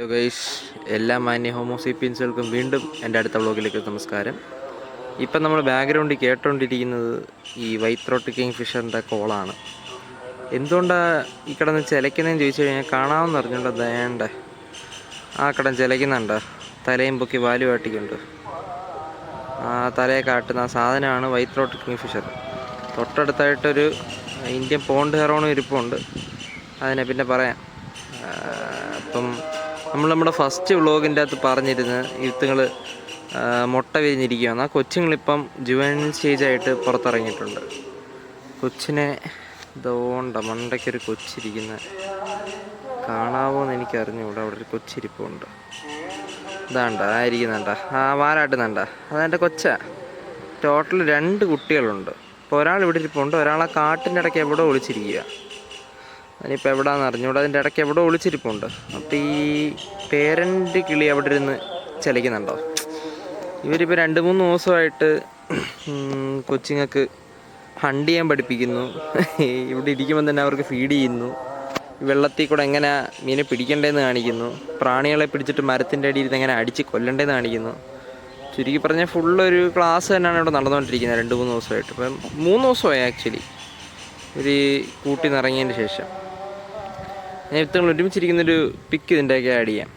Hello guys, എല്ലാ മാന്യ ഹോമോസേപ്പിയൻസുകൾക്കും വീണ്ടും എൻ്റെ അടുത്ത വ്ളോഗിലേക്ക് നമസ്കാരം. ഇപ്പം നമ്മൾ ബാക്ക്ഗ്രൗണ്ടിൽ കേട്ടോണ്ടിരിക്കുന്നത് ഈ വൈറ്റ് ത്രോട്ട് കിങ് ഫിഷറിൻ്റെ കോളാണ്. എന്തുകൊണ്ടാണ് ഈ കിടന്ന് ചിലയ്ക്കുന്നതെന്ന് ചോദിച്ചു കഴിഞ്ഞാൽ കാണാമെന്ന് അറിഞ്ഞുകൊണ്ട് വേണ്ടേ ആ കിടന്ന് ചിലയ്ക്കുന്നുണ്ട്. തലയും പൊക്കി വാല് കാട്ടിക്കൊണ്ട് ആ തലയെ കാട്ടുന്ന ആ സാധനമാണ് വൈറ്റ് ത്രോട്ട് കിങ് ഫിഷർ. തൊട്ടടുത്തായിട്ടൊരു ഇന്ത്യൻ പോണ്ട് ഹെറോണും ഇരിപ്പുണ്ട്. അതിനെ പിന്നെ പറയാം. അപ്പം നമ്മുടെ ഫസ്റ്റ് വ്ളോഗിൻ്റെ അകത്ത് പറഞ്ഞിരുന്ന് ഇത്തുങ്ങൾ മുട്ട വിരിഞ്ഞിരിക്കുകയാണ്. ആ കൊച്ചുങ്ങളിപ്പം ജുവനൈൽ സ്റ്റേജായിട്ട് പുറത്തിറങ്ങിയിട്ടുണ്ട്. കൊച്ചിനെ ഇതുകൊണ്ട് മണ്ടയ്ക്കൊരു കൊച്ചിരിക്കുന്ന കാണാവോ എന്ന് എനിക്കറിഞ്ഞുകൂടാ. അവിടെ ഒരു കൊച്ചിരിപ്പുണ്ട്. ഇതാണ്ട ആയിരിക്കുന്നുണ്ട, ആ വാലാട്ടുന്നുണ്ട, അതെൻ്റെ കൊച്ചാ. ടോട്ടൽ 2 കുട്ടികളുണ്ട്. ഇപ്പോൾ ഒരാൾ ഇവിടെ ഇരിപ്പുണ്ട്, ഒരാളെ കാട്ടിൻ്റെ ഇടയ്ക്ക് എവിടെ ഒളിച്ചിരിക്കുക. അതിനിപ്പോൾ എവിടെയാണെന്ന് അറിഞ്ഞുകൂടാ. അതിൻ്റെ ഇടയ്ക്ക് എവിടെ ഒളിച്ചിരിപ്പുണ്ട്. അപ്പോൾ ഈ പേരൻ്റ് കിളി അവിടെ ഇരുന്ന് ചലിക്കുന്നുണ്ടോ. ഇവരിപ്പോൾ 2-3 ദിവസമായിട്ട് കൊച്ചുങ്ങൾക്ക് ഹണ്ട് ചെയ്യാൻ പഠിപ്പിക്കുന്നു. ഇവിടെ ഇരിക്കുമ്പോൾ തന്നെ അവർക്ക് ഫീഡ് ചെയ്യുന്നു. വെള്ളത്തിൽ കൂടെ എങ്ങനെ മീനെ പിടിക്കേണ്ടതെന്ന് കാണിക്കുന്നു. പ്രാണികളെ പിടിച്ചിട്ട് മരത്തിൻ്റെ അടിയിൽ എങ്ങനെ അടിച്ച് കൊല്ലണ്ടേന്ന് കാണിക്കുന്നു. ചുരുക്കി പറഞ്ഞാൽ ഫുള്ളൊരു ക്ലാസ് തന്നെയാണ് ഇവിടെ നടന്നുകൊണ്ടിരിക്കുന്നത് 2-3 ദിവസമായിട്ട്. ഇപ്പം 3 ദിവസമായി ആക്ച്വലി ഒരു കൂട്ടി നിറങ്ങിയതിന് ശേഷം. ഞാൻ ഇത്തങ്ങൾ ഒരുമിച്ചിരിക്കുന്നൊരു പിക്ക് ഇതിൻ്റെയൊക്കെ ആഡ് ചെയ്യാം.